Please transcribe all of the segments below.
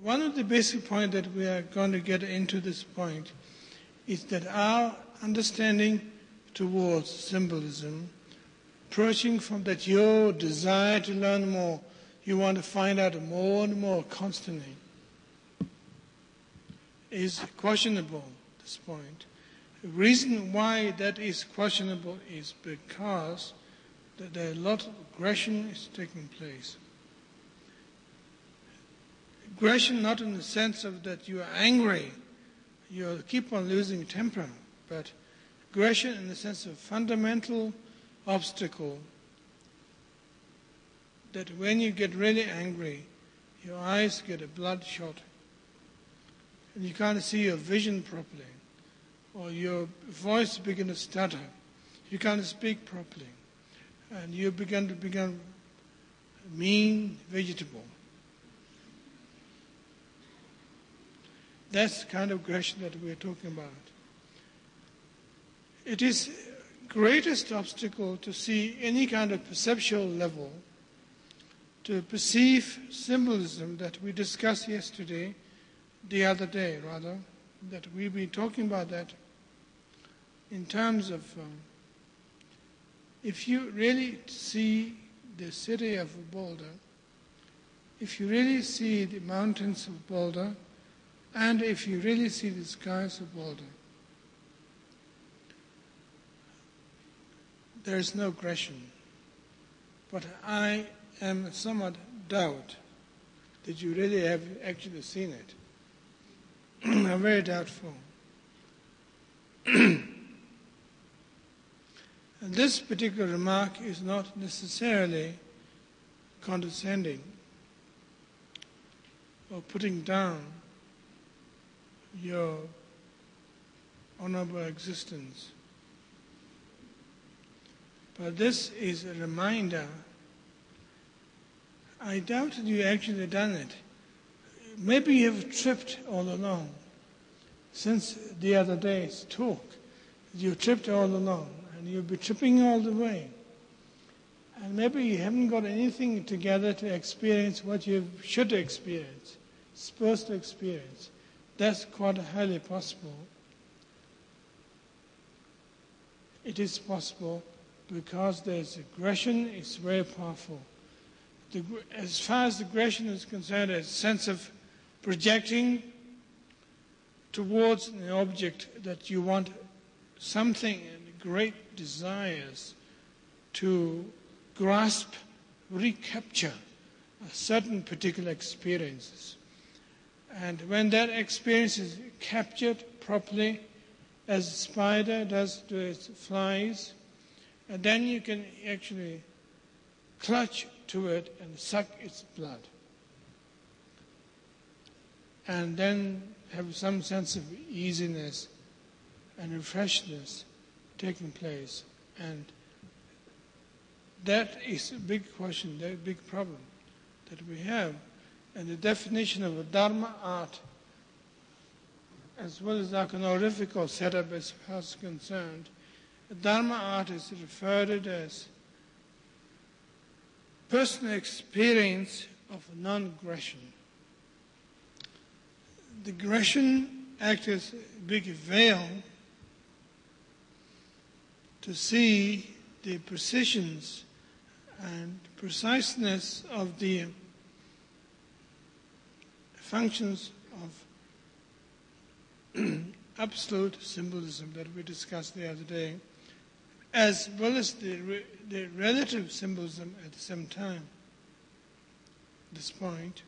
one of the basic points that we are going to get into this point is that our understanding towards symbolism, approaching from that your desire to learn more, you want to find out more and more constantly, is questionable at this point. The reason why that is questionable is because there are a lot of aggression is taking place. Aggression not in the sense of that you are angry, you keep on losing temper, but aggression in the sense of fundamental obstacle that when you get really angry, your eyes get a bloodshot and you can't see your vision properly, or your voice begins to stutter, you can't speak properly, and you begin to become mean, vegetable. That's the kind of aggression that we're talking about. It is greatest obstacle to see any kind of perceptual level, to perceive symbolism that we discussed yesterday, the other day rather, that we've been talking about that in terms of if you really see the city of Boulder, if you really see the mountains of Boulder, and if you really see the skies of Boulder, there is no aggression. But I am somewhat doubt that you really have actually seen it. I'm very doubtful. And this particular remark is not necessarily condescending or putting down your honorable existence. But this is a reminder. I doubt that you actually done it. Maybe you have tripped all along. Since the other day's talk, you tripped all along, and you'll be tripping all the way. And maybe you haven't got anything together to experience what you should experience, supposed to experience. That's quite highly possible. It is possible because there's aggression, it's very powerful. As far as aggression is concerned, a sense of projecting towards an object that you want something and great desires to grasp, recapture a certain particular experiences. And when that experience is captured properly, as a spider does to its flies, and then you can actually clutch to it and suck its blood. And then have some sense of easiness and refreshness taking place. And that is a big question, a big problem that we have. And the definition of a Dharma art, as well as the iconographical setup as far as concerned, a Dharma art is referred to as personal experience of non-aggression. The aggression acts as a big veil to see the precisions and preciseness of the functions of absolute symbolism that we discussed the other day, as well as the relative symbolism at the same time. At this point,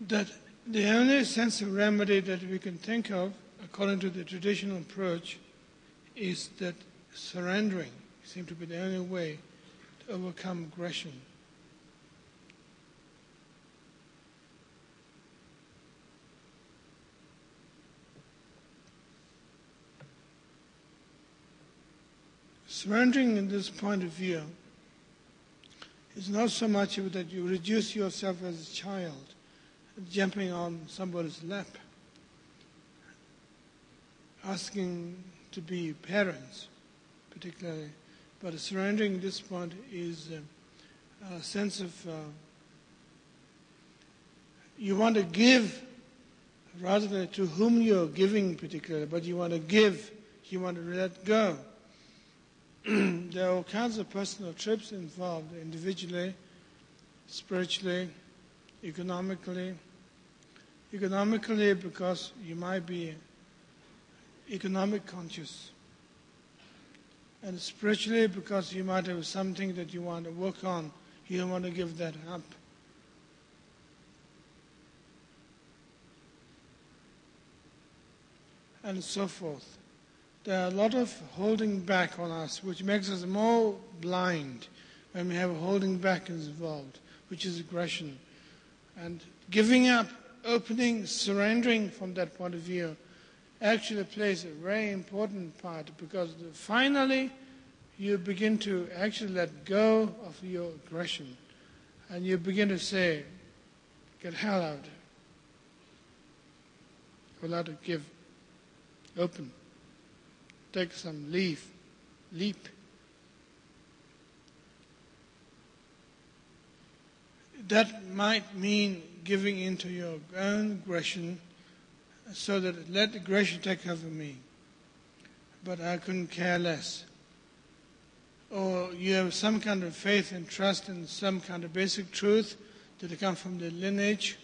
that the only sense of remedy that we can think of, according to the traditional approach, is that surrendering seems to be the only way to overcome aggression. Surrendering in this point of view is not so much that you reduce yourself as a child, jumping on somebody's lap, asking to be parents, particularly But surrendering at this point is a sense of you want to give rather than to whom you're giving particularly, but you want to give, you want to let go. There are all kinds of personal trips involved, individually, spiritually, economically. Economically, because you might be economic conscious. And spiritually, because you might have something that you want to work on. You don't want to give that up. And so forth. There are a lot of holding back on us, which makes us more blind when we have a holding back involved, which is aggression. And giving up, opening, surrendering from that point of view actually plays a very important part, because finally you begin to actually let go of your aggression and you begin to say, get hell out. Allow to give, open, take some leap. That might mean giving into your own aggression so that let aggression take over me. But I couldn't care less. Or you have some kind of faith and trust in some kind of basic truth that comes from the lineage,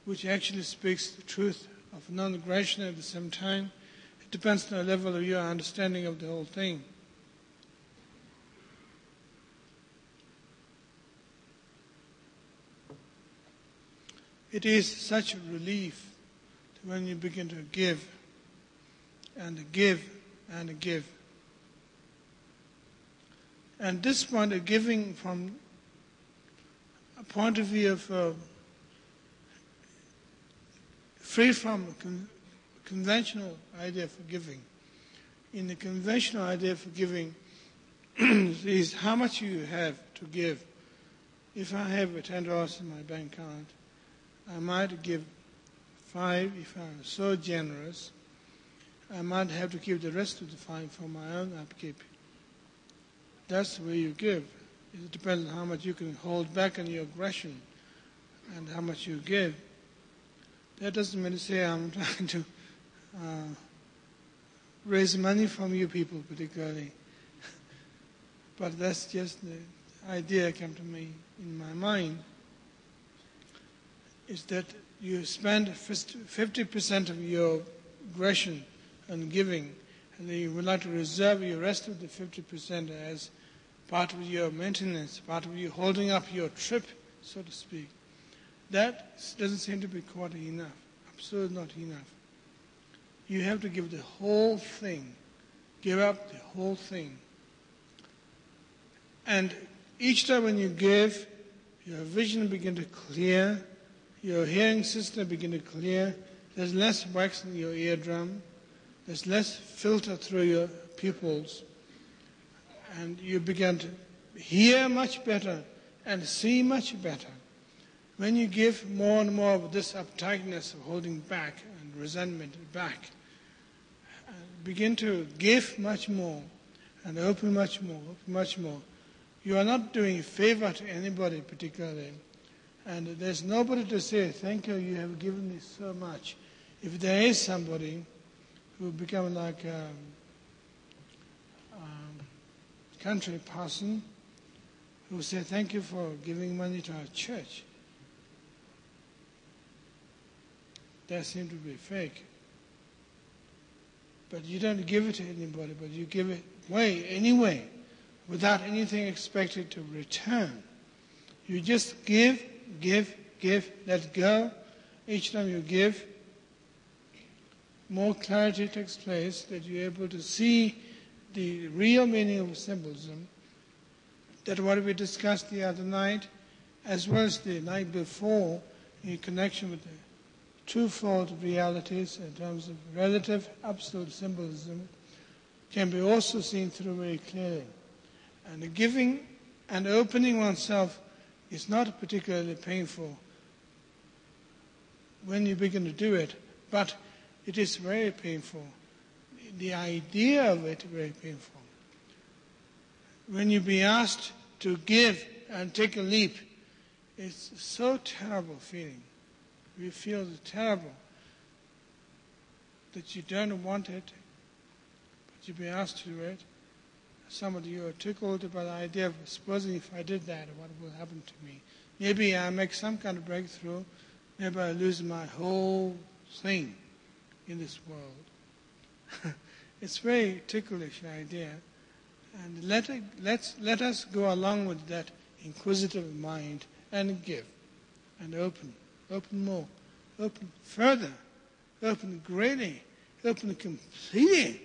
which actually speaks the truth of non-aggression at the same time. It depends on the level of your understanding of the whole thing. It is such a relief when you begin to give and give and give. And this point of giving from a point of view of free from a conventional idea for giving. In the conventional idea for giving is how much you have to give. If I have $10 in my bank account, I might give 5 if I'm so generous. I might have to keep the rest of the 5 for my own upkeep. That's the way you give. It depends on how much you can hold back on your aggression and how much you give. That doesn't mean to say I'm trying to raise money from you people particularly. But that's just the idea that came to me in my mind, is that you spend 50% of your aggression on giving, and then you would like to reserve the rest of the 50% as part of your maintenance, part of you holding up your trip, so to speak. That doesn't seem to be quite enough, absolutely not enough. You have to give the whole thing, give up the whole thing. And each time when you give, your vision begins to clear, your hearing system begins to clear, there's less wax in your eardrum, there's less filter through your pupils, and you begin to hear much better and see much better. When you give more and more of this uptightness of holding back and resentment back, begin to give much more and open much more, you are not doing a favor to anybody particularly. And there's nobody to say, thank you, you have given me so much. If there is somebody who become like a country person who say, thank you for giving money to our church, that seems to be fake. But you don't give it to anybody, but you give it away anyway, without anything expected to return. You just give, let go. Each time you give, more clarity takes place, that you're able to see the real meaning of symbolism, that what we discussed the other night, as well as the night before, in connection with the twofold realities in terms of relative absolute symbolism, can be also seen through very clearly. And the giving and opening oneself is not particularly painful when you begin to do it, but it is very painful. The idea of it is very painful. when you be asked to give and take a leap, it's so terrible feeling. We feel terrible that you don't want it, but you be asked to do it. Some of you are tickled about the idea of supposing if I did that, what will happen to me? Maybe I make some kind of breakthrough. Maybe I lose my whole thing in this world. It's a very ticklish idea. And let us go along with that inquisitive mind and give and open more, open further, open greatly, open completely.